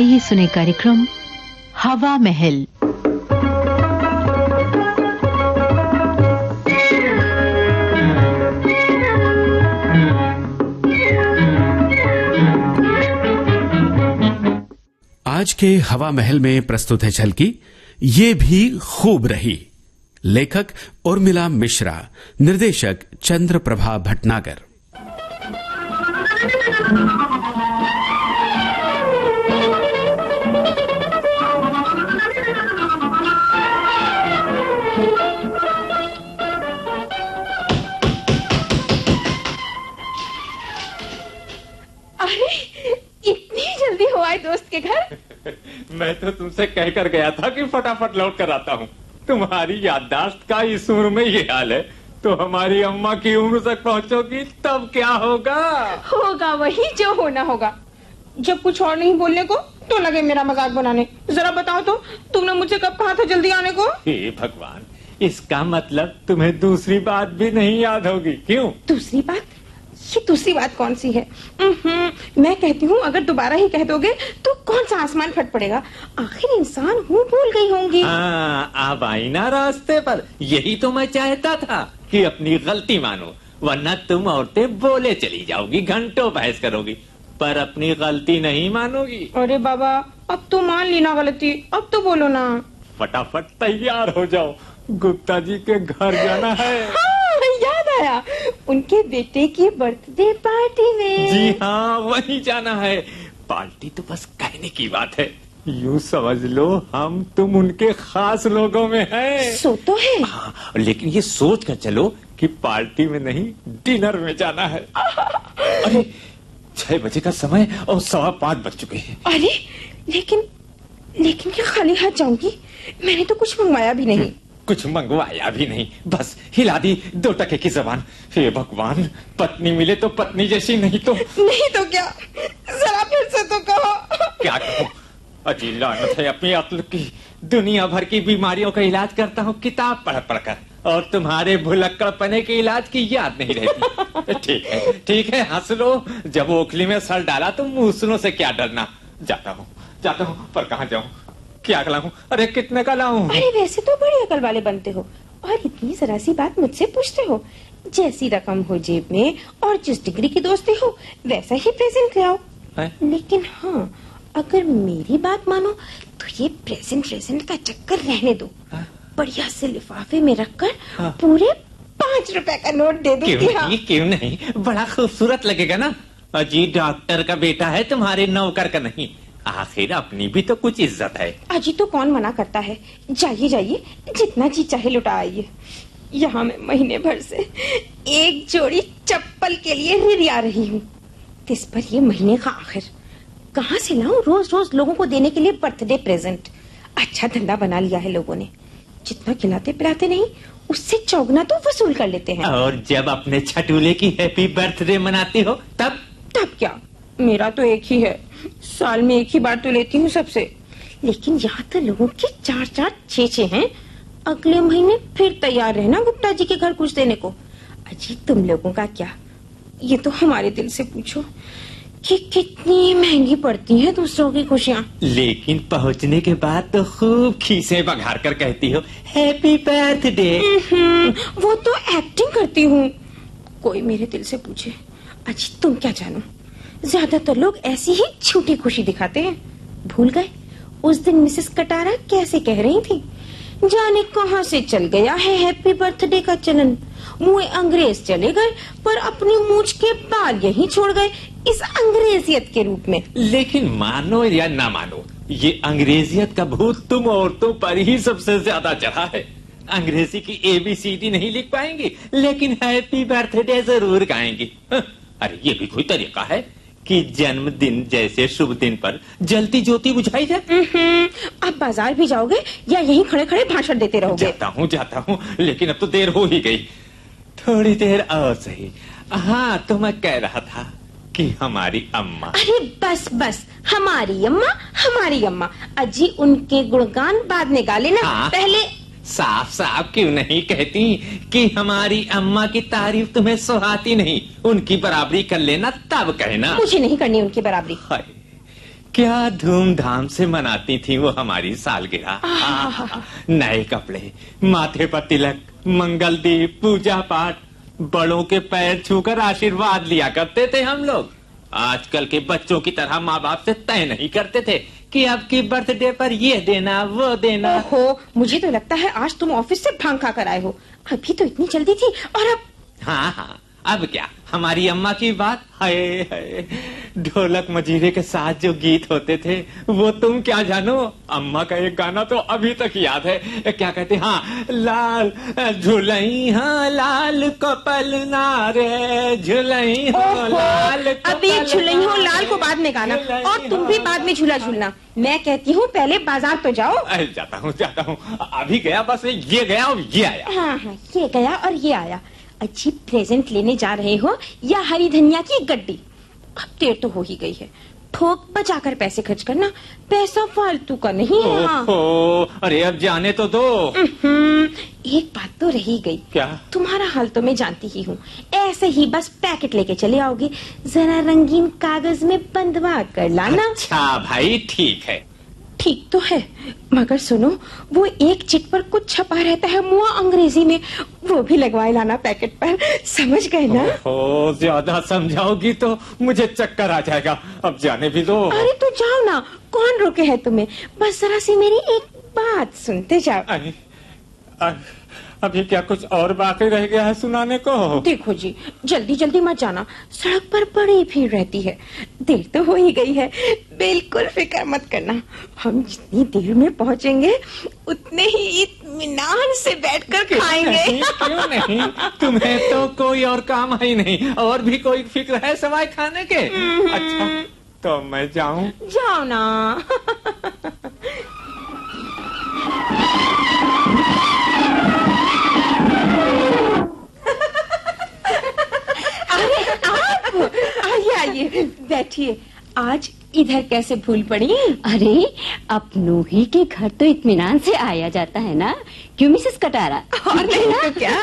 आइए सुने कार्यक्रम हवा महल। आज के हवा महल में प्रस्तुत है झलकी ये भी खूब रही। लेखक उर्मिला मिश्रा, निर्देशक चंद्रप्रभा भटनागर। दोस्त के घर मैं तो तुमसे कहकर गया था कि फटाफट लौट कर आता हूँ। तुम्हारी याददाश्त का इस उम्र में ये हाल है तो हमारी अम्मा की उम्र तक पहुँचोगी तब क्या होगा? होगा वही जो होना होगा। जब कुछ और नहीं बोलने को तो लगे मेरा मजाक बनाने। जरा बताओ तो तुमने मुझसे कब कहा था जल्दी आने को? हे भगवान, इसका मतलब तुम्हें दूसरी बात भी नहीं याद होगी। क्यों? दूसरी बात? ये दूसरी बात कौन सी है? मैं कहती हूँ अगर दोबारा ही कह दोगे तो कौन सा आसमान फट पड़ेगा। आखिर इंसान हूँ, भूल गई होंगी। अब आई ना रास्ते पर। यही तो मैं चाहता था कि अपनी गलती मानो, वरना तुम औरतें बोले चली जाओगी, घंटों बहस करोगी, पर अपनी गलती नहीं मानोगी। अरे बाबा, अब तो मान ली ना गलती, अब तो बोलो ना। फटाफट तैयार हो जाओ, गुप्ता जी के घर जाना है। याद आया, उनके बेटे की बर्थडे पार्टी में। जी हाँ, वहीं जाना है। पार्टी तो बस कहने की बात है, यूँ समझ लो हम तुम उनके खास लोगों में हैं। सो तो है। हाँ, लेकिन ये सोच कर चलो कि पार्टी में नहीं डिनर में जाना है। अरे 6 बजे का समय और 5:15 बज चुके हैं। अरे लेकिन क्या खाली हाथ जाऊंगी? मैंने तो कुछ मंगवाया भी नहीं। कुछ मंगवाया भी नहीं, बस हिला दी 2 टके की जबान। हे भगवान, पत्नी मिले तो पत्नी जैसी, नहीं तो क्या? जरा फिर से तो कहो। क्या कहूँ? अजी लानत है अपनी अक्ल की। दुनिया भर की बीमारियों का इलाज करता हूँ किताब पढ़ पढ़कर, और तुम्हारे भुलक्कड़पने के इलाज की याद नहीं रहती। ठीक है हंस लो। जब ओखली में सर डाला तो मूसलों से क्या डरना। जाता हूँ पर कहाँ जाऊँ, क्या लाऊं? अरे कितने का लाऊं? अरे वैसे तो बड़ी अकल वाले बनते हो और इतनी जरा सी बात मुझसे पूछते हो। जैसी रकम हो जेब में और जिस डिग्री की दोस्ती हो वैसा ही प्रेजेंट ले आओ। लेकिन हाँ, अगर मेरी बात मानो तो ये प्रेजेंट का चक्कर रहने दो। बढ़िया से लिफाफे में रखकर पूरे 5 रुपए का नोट दे दूंगी। क्यों नहीं, बड़ा खूबसूरत लगेगा ना। अजी डॉक्टर का बेटा है, तुम्हारे नौकर का नहीं। आखिर अपनी भी तो कुछ इज्जत है। अजी तो कौन मना करता है। जाइए जितना जी चाहे लुटा आइए। यहाँ मैं महीने भर से एक जोड़ी चप्पल के लिए रिरिया रही हूँ। इस पर ये महीने का आखिर कहाँ से लाऊं रोज रोज लोगों को देने के लिए बर्थडे प्रेजेंट। अच्छा धंधा बना लिया है लोगों ने, जितना खिलाते पिलाते नहीं उससे चौगुना तो वसूल कर लेते हैं। और जब अपने छटूले की हैप्पी बर्थडे मनाती हो तब क्या? मेरा तो एक ही है, साल में एक ही बार तो लेती हूँ सबसे। लेकिन यहाँ तो लोगों के 4-4, 6-6 हैं। अगले महीने फिर तैयार रहना गुप्ता जी के घर कुछ देने को। अजी तुम लोगों का क्या, ये तो हमारे दिल से पूछो कि कितनी महंगी पड़ती हैं दूसरों की खुशियाँ। लेकिन पहुँचने के बाद तो खूब खीसे बघार कर कहती हो हैप्पी बर्थडे। वो तो एक्टिंग करती हूँ। कोई मेरे दिल से पूछे, अजी तुम क्या जानो, ज्यादातर लोग ऐसी ही छोटी खुशी दिखाते हैं। भूल गए उस दिन मिसेस कटारा कैसे कह रही थी, जाने कहां से चल गया है हैप्पी बर्थडे का चलन। मुंह अंग्रेज चले गए पर अपनी मूंछ के बाल यहीं छोड़ गए इस अंग्रेजियत के रूप में। लेकिन मानो या ना मानो, ये अंग्रेजियत का भूत तुम औरतों पर ही सबसे ज्यादा चढ़ा है। अंग्रेजी की ABCD नहीं लिख पाएंगी लेकिन हैप्पी बर्थडे जरूर गाएंगी। अरे ये भी कोई तरीका है कि जन्मदिन जैसे शुभ दिन पर जलती ज्योति बुझाई जाए? आप बाजार भी जाओगे या यहीं खड़े खड़े भाषण देते रहोगे? जाता हूँ लेकिन अब तो देर हो ही गई। थोड़ी देर और सही। हाँ तो मैं कह रहा था कि हमारी अम्मा। अरे बस हमारी अम्मा। अजी उनके गुणगान बाद में गा लेना। पहले साफ साफ क्यों नहीं कहती कि हमारी अम्मा की तारीफ तुम्हें सुहाती नहीं, उनकी बराबरी कर लेना तब कहना। मुझे नहीं करनी उनकी बराबरी। क्या धूमधाम से मनाती थी वो हमारी सालगिरह। नए कपड़े, माथे पर तिलक, मंगलदीप, पूजा पाठ, बड़ों के पैर छूकर आशीर्वाद लिया करते थे हम लोग। आजकल के बच्चों की तरह माँ बाप से तय नहीं करते थे कि अब की बर्थडे पर ये देना वो देना। ओहो, मुझे तो लगता है आज तुम ऑफिस से भांग खा कर आए हो। अभी तो इतनी जल्दी थी और अब। हाँ हाँ, अब क्या, हमारी अम्मा की बात, हाय हाय, ढोलक मजीरे के साथ जो गीत होते थे वो तुम क्या जानो। अम्मा का एक गाना तो अभी तक याद है, क्या कहते, हाँ, लाल झुलई हाँ लाल कपल नारे झुलई हो लाल कपल। अभी झुलई हो लाल को बाद में गाना और तुम भी बाद में झूला झूलना। मैं कहती हूँ पहले बाजार तो जाओ। जाता हूँ, अभी गया, बस ये गया और ये आया। हाँ हाँ, ये गया और ये आया। अच्छी प्रेजेंट लेने जा रहे हो या हरी धनिया की गड्डी? अब देर तो हो ही गई है। ठोक बचाकर पैसे खर्च करना, पैसा फालतू का नहीं है। हाँ। अरे अब जाने तो दो। एक बात तो रही गई। क्या? तुम्हारा हाल तो मैं जानती ही हूँ। ऐसे ही बस पैकेट लेके चले आओगे, जरा रंगीन कागज में बंधवा कर लाना। अच्छा भाई, ठीक है। ठीक तो है, मगर सुनो, वो एक चिट पर कुछ छपा रहता है मुआ अंग्रेजी में, वो भी लगवाए लाना पैकेट पर। समझ गए ना? ओहो, ज्यादा समझाओगी तो मुझे चक्कर आ जाएगा। अब जाने भी दो। अरे तो जाओ ना, कौन रोके है तुम्हें? बस जरा सी मेरी एक बात सुनते जाओ। अभी क्या कुछ और बाकी रह गया है सुनाने को? देखो जी, जल्दी जल्दी मत जाना, सड़क पर बड़ी भीड़ रहती है। देर तो हो ही गई है, बिल्कुल फिक्र मत करना। हम जितनी देर में पहुँचेंगे उतने ही इत्मीनान से बैठकर खाएंगे। क्यों नहीं? तुम्हें तो कोई और काम है ही नहीं, और भी कोई फिक्र है सवाए खाने के? अच्छा, तो मैं जाऊं? जाओ ना। आइए बैठिए। आज इधर कैसे भूल पड़ी? अरे अपनों ही के घर तो इत्मीनान से आया जाता है ना, क्यों मिसेस कटारा? और नहीं तो क्या।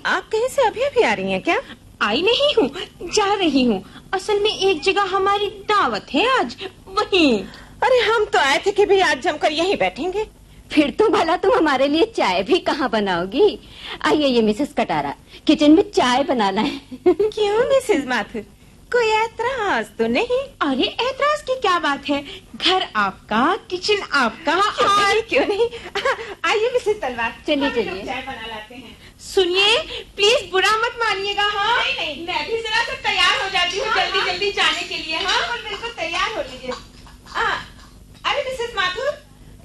आप कहीं से अभी अभी आ रही हैं क्या? आई नहीं हूँ, जा रही हूँ। असल में एक जगह हमारी दावत है आज, वहीं। अरे हम तो आए थे कि भी आज जमकर यहीं बैठेंगे। फिर तो भला तुम हमारे लिए चाय भी कहाँ बनाओगी? आइए ये मिसेस कटारा, किचन में चाय बनाना है। क्यों मिसेस माथुर, कोई ऐतराज तो नहीं? अरे ऐतराज की क्या बात है, घर आपका, किचन आपका, और क्यों नहीं। आइए मिसेस तलवार, चलिए चाय बना लाते हैं। सुनिए, प्लीज बुरा मत मानिएगा। हाँ नहीं, मैं भी जरा सा तैयार हो जाती हूँ जल्दी जल्दी जाने के लिए। हाँ बिल्कुल तैयार हो लीजिए। अरे मिसेस माथुर,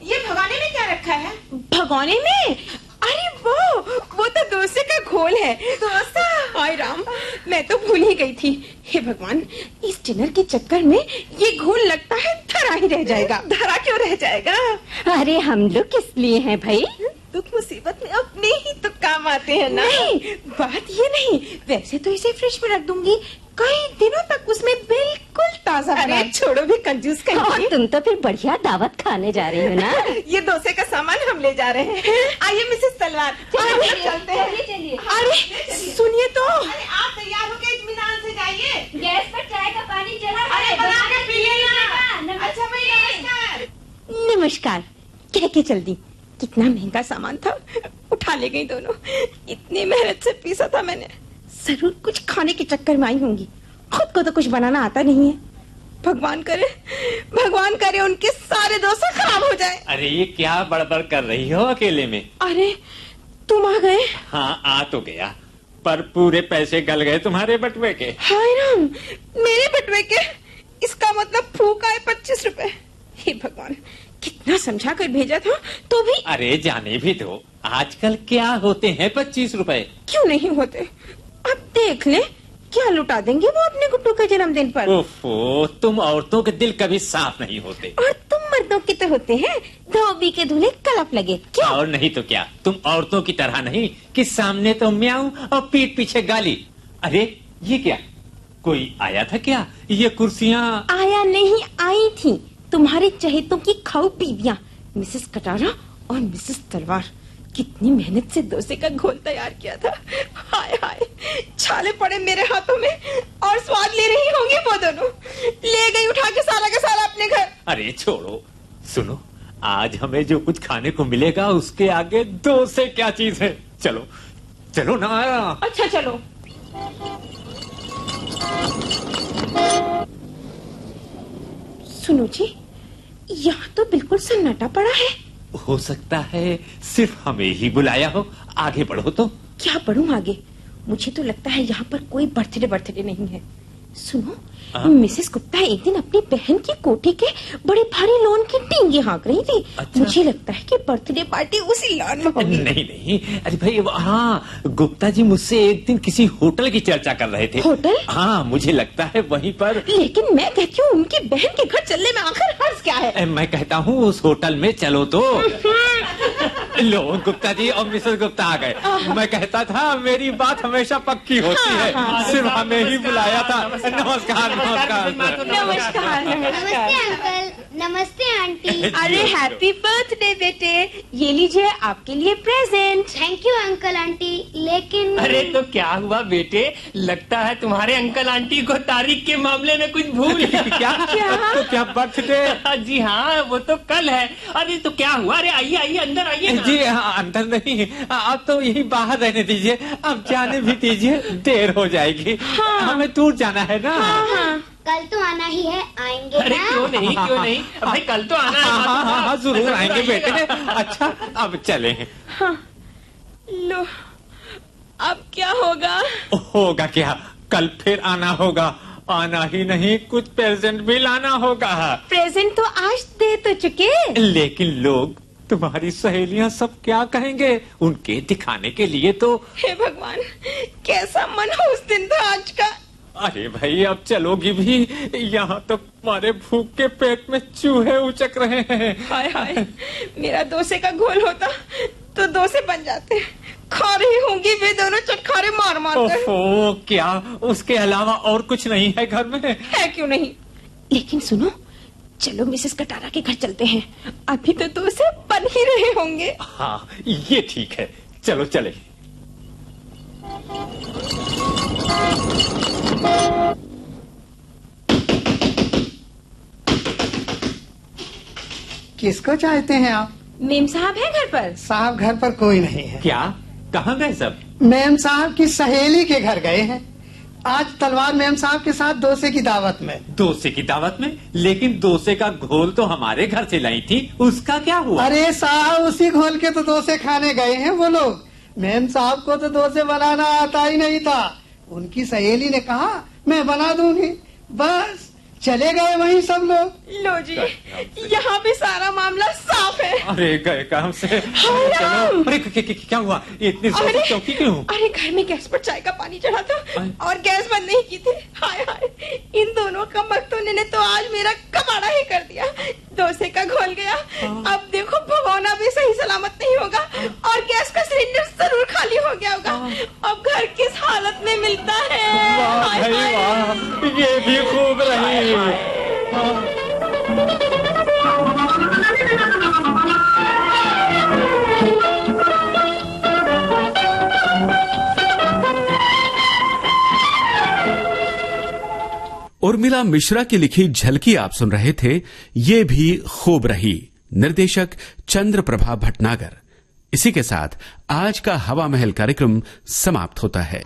ये भगोने में क्या रखा है? भगोने में? अरे वो तो डोसे का घोल है। डोसा? हाय राम, मैं तो भूल ही गई थी। हे भगवान, इस डिनर के चक्कर में ये घोल लगता है धरा ही रह जाएगा। धरा क्यों रह जाएगा? अरे हम लोग किस लिए हैं भाई? दुख मुसीबत में अपने ही तो काम आते हैं ना। नहीं, बात ये नहीं। वैसे तो इसे फ्रिज में रख दूंगी, कई दिनों तक उसमें बिल्कुल ताजा। अरे छोड़ो भी कंजूस कहीं। और तुम तो फिर बढ़िया दावत खाने जा रही हो ना। ये डोसे का सामान हम ले जा रहे हैं। आइए मिसेस तलवार, चलते हैं। चलिए। अरे सुनिए तो। अरे आप तैयार होकर इत्मीनान से जाइए। गैस पर चाय का पानी चला है। अरे बना के पी लेना। अच्छा भाई, नमस्कार। नमस्कार कह के चल दी। कितना महंगा सामान था, उठा ले गई दोनों। इतनी मेहनत से पीसा था मैंने। जरूर कुछ खाने के चक्कर में आई होंगी। खुद को तो कुछ बनाना आता नहीं है। भगवान करे उनके सारे डोसे खराब हो जाए। अरे ये क्या बड़बड़ कर रही हो अकेले में? अरे तुम आ गए? हाँ आ तो गया, पर पूरे पैसे गल गए तुम्हारे बटुए के। हाय राम, मेरे बटुए के? इसका मतलब फूका है 25 रुपए। हे भगवान, कितना समझा कर भेजा था तो भी। अरे जाने भी दो, आजकल क्या होते हैं 25 रुपए? क्यों नहीं होते? अब देख ले, क्या लुटा देंगे वो अपने गुड्डू के जन्मदिन पर। ओफो, तुम औरतों के दिल कभी साफ नहीं होते। और तुम मर्दों के तो होते हैं, धोबी के धुले कलप लगे। क्या? और नहीं तो क्या, तुम औरतों की तरह नहीं कि सामने तो म्याऊं और पीठ पीछे गाली। अरे ये क्या, कोई आया था क्या? ये कुर्सियाँ आया नहीं, आई थी तुम्हारे चहेतों की खाऊ बीवियां, मिसेस कटारा और मिसेस तलवार। कितनी मेहनत से डोसे का घोल तैयार किया था। हाय हाय, छाले पड़े मेरे हाथों में और स्वाद ले रही होंगी वो दोनों। ले गई उठा के सारा का सारा अपने घर। अरे छोड़ो, सुनो, आज हमें जो कुछ खाने को मिलेगा उसके आगे डोसे क्या चीज है। चलो चलो ना। अच्छा चलो। सुनो जी, यहाँ तो बिल्कुल सन्नाटा पड़ा है। हो सकता है सिर्फ हमें ही बुलाया हो। आगे बढ़ो तो। क्या बढ़ूं आगे? मुझे तो लगता है यहाँ पर कोई बर्थडे नहीं है। सुनो, मिसेस गुप्ता एक दिन अपनी बहन की कोठी के बड़े भारी लॉन की टींगे हाँक रही थी। अच्छा। मुझे लगता है कि बर्थडे पार्टी उसी लॉन में होगी। नहीं, अरे भाई, हाँ, गुप्ता जी मुझसे एक दिन किसी होटल की चर्चा कर रहे थे। होटल? हाँ, मुझे लगता है वहीं पर। लेकिन मैं कहती हूँ उनकी बहन के घर चलने में आखिर हर्ज क्या है? मैं कहता हूँ उस होटल में चलो तो। लो, गुप्ता जी और मिसेस गुप्ता आ गए। मैं कहता था मेरी बात हमेशा पक्की होती है। सिर्फ हमें ही बुलाया था। नमस्कार। नमस्कार। नमस्ते अंकल, नमस्ते आंटी। अरे हैप्पी बर्थडे बेटे, ये लीजिए आपके लिए present. Thank you uncle aunty. लेकिन अरे तो क्या हुआ बेटे, लगता है तुम्हारे अंकल आंटी को तारीख के मामले में कुछ भूल क्या बर्थडे? जी हाँ, वो तो कल है। अरे तो क्या हुआ? अरे आइए अंदर आइए ना। जी हाँ, अंदर नहीं, आप तो यही बाहर रहने दीजिए। अब जाने भी दीजिए, देर हो जाएगी। हमें दूर जाना है ना। कल तो आना ही है, आएंगे अरे ना? क्यों नहीं भाई, कल तो आना है। हाँ, जरूर आएंगे बेटे। अच्छा, अब चले। लो, अब क्या होगा? होगा क्या? कल फिर आना होगा। आना ही नहीं, कुछ प्रेजेंट भी लाना होगा। प्रेजेंट तो आज दे तो चुके। लेकिन लोग, तुम्हारी सहेलियां सब क्या कहेंगे? उनके दिखाने के लिए तो। हे भगवान, कैसा मन हो उस दिन था आज का। अरे भाई, अब चलोगी भी? यहाँ तो हमारे भूख के पेट में चूहे उचक रहे हैं। हाय हाय, मेरा डोसे का घोल होता तो डोसे बन जाते। खा रही होंगी वे दोनों चटखारे मार मार कर। ओफो, क्या उसके अलावा और कुछ नहीं है घर में? है क्यों नहीं? लेकिन सुनो, चलो मिसेस कटारा के घर चलते हैं। अभी तो डोसे बन ही रहे होंगे। हाँ, ये ठीक है, चलो चले। किसको चाहते हैं आप? मेम साहब है घर पर? साहब घर पर कोई नहीं है। क्या? कहाँ गए सब? मेम साहब की सहेली के घर गए हैं। आज तलवार मेम साहब के साथ डोसे की दावत में। डोसे की दावत में? लेकिन डोसे का घोल तो हमारे घर से लाई थी, उसका क्या हुआ? अरे साहब, उसी घोल के तो डोसे खाने गए हैं वो लोग। मेम साहब को तो डोसे बनाना आता ही नहीं था। उनकी सहेली ने कहा मैं बना दूंगी, बस चले गए वहीं सब लोग। लो जी, यहाँ भी सारा मामला साफ है। अरे गए काम से। चलो। अरे क्या हुआ? इतनी जोर से चौकी क्यों? अरे घर में गैस पर चाय का पानी चढ़ा था और गैस बंद नहीं की थी। हाय हाय, इन दोनों कमबख्तों ने तो आज मेरा कबाड़ा ही कर दिया। डोसे का घोल गया, अब देखो भगोना भी सही सलामत नहीं होगा और गैस का सिलेंडर जरूर खाली हो गया होगा। अब घर किस हालत में मिलता है? वाह भाई वाह, ये भी खूब रही। उर्मिला मिश्रा की लिखी झलकी आप सुन रहे थे। ये भी खूब रही, निर्देशक चंद्र प्रभा भटनागर। इसी के साथ आज का हवा महल कार्यक्रम समाप्त होता है।